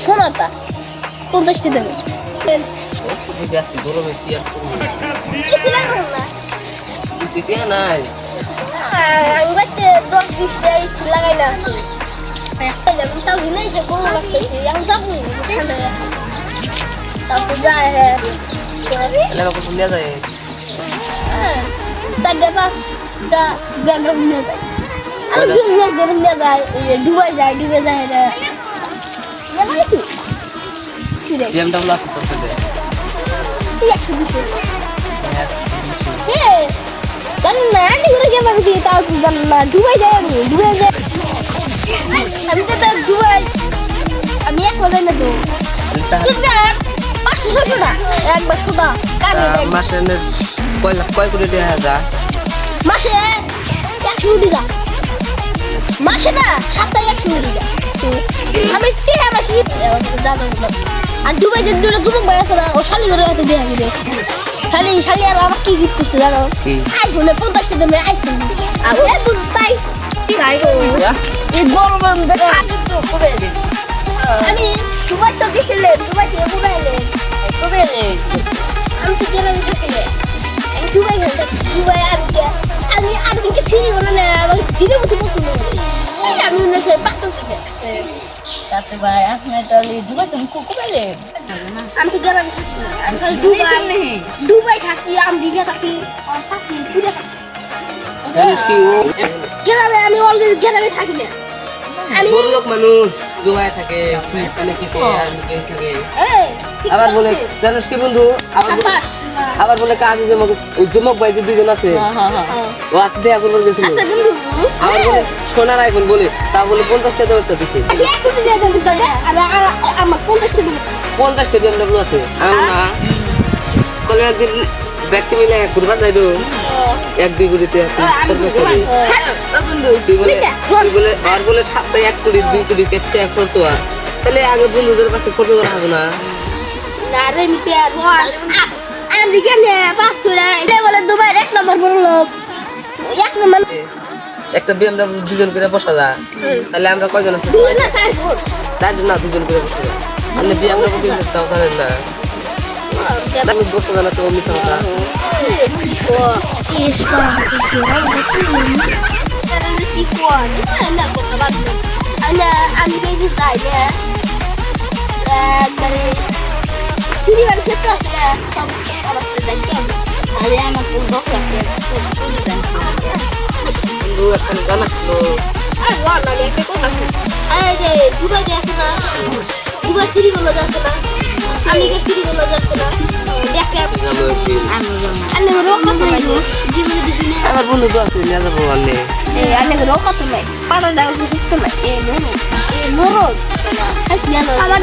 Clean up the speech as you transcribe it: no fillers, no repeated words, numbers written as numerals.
সোনাটা 50টা দেবে গরমে কি আর করবো কিছু লাগবে না সিটিয়া নাই আমি বাড়িতে 10-20টা এসি লাগাই না আছে আমি তাও নাই যে গরম লাগতেছে আমি যাবো ঠান্ডা তারপর যায় আমাকে শুনিয়া যায় তারপরে পাঁচটা ব্যান্ডার নিয়ে যায় আমি যে নিয়ে যায় ডুবাই যায় বিএমডব্লিউ আছে তোর সাথে জানেন না ডিগ্রি কেমন কি তাও জানেন না ডুবাই যায় আমি তো ডুবাই আমি এক যাই না তো 500-600 টাকা একবার সোদা মাসে কয় কোটি টাকা যা মাসে 100 কোটি যা মাসে না সপ্তাহে 100 কোটি যা আমি টিহা মাসে জানো আর দুবাই যে দুটো যুবক ভাই আছে না ও শালি করে হাতে দেয়া গেছে শালি আর আমার কি গিফট করছে জানো আইফোনে 50টা দামে আইফোন আর এ বুঝ তাই তাই এই গরমের মধ্যে তো কবে আমি দুবাই তো গেছিলে দুবাই থেকে কবে আমি তো গেলাম থেকে আমি দুবাই গেলাম দুবাই আমি আর কি ছিড়ি বলে না আমার দিনের মতো পছন্দ আমি না সে পাতল কিনেছে তাতে ভাই আপনি তাহলে দুবাই তুমি কবে আমি তো গেলাম দুবাই থাকি আমেরিকা থাকি আর থাকি পুরো গেলামে আমি অলরেডি গেলামে থাকি না আমি বড় লোক মানুষ দুবাই থাকে ফিলিস্তিনে থাকে আমেরিকায় থাকে আবার বলে জানিস কি বন্ধু আবার বলে কাজ জমক ভাই যে দুইজন আছে ও আজকে দেখা করবার গেছিল আবার বলে সোনার আইফোন বলে তা বলে 50টা দেওয়ারটা দিচ্ছে 50টা বিএমডব্লিউ আছে না কলে একদিন ব্যক্তি মিলে ঘুরবার যাইলো 1-2 কোটিতে আছে তুই বলে আর বলে সপ্তাহে 1 কোটি 2 কোটি একটা খরচ হয় তাহলে আগে বন্ধুদের কাছে খরচ করা হবে না রে মিতে আর আমেরিকা নে 500 এটা বলে দুবাই এক নম্বর বড় লোক এক নম্বর একটা বিএমডব্লিউ দুজন করে বসা যায় তাহলে আমরা কয়জন আছি চারজন না দুজন করে বসা যায় আপনি বিএমডব্লিউ কিনতে তাও জানেন না আমি বসতে জানা তো মিশা কথা আমি গেছি তাই বন্ধু এখন জানা ছিল দুবাই যাচ্ছে না দুবাই সিঁড়িগুলো যাচ্ছে না আমেরিকা সিঁড়িগুলো যাচ্ছে না আমার বন্ধু তো আছে নিয়ে যাবো আনলে আমার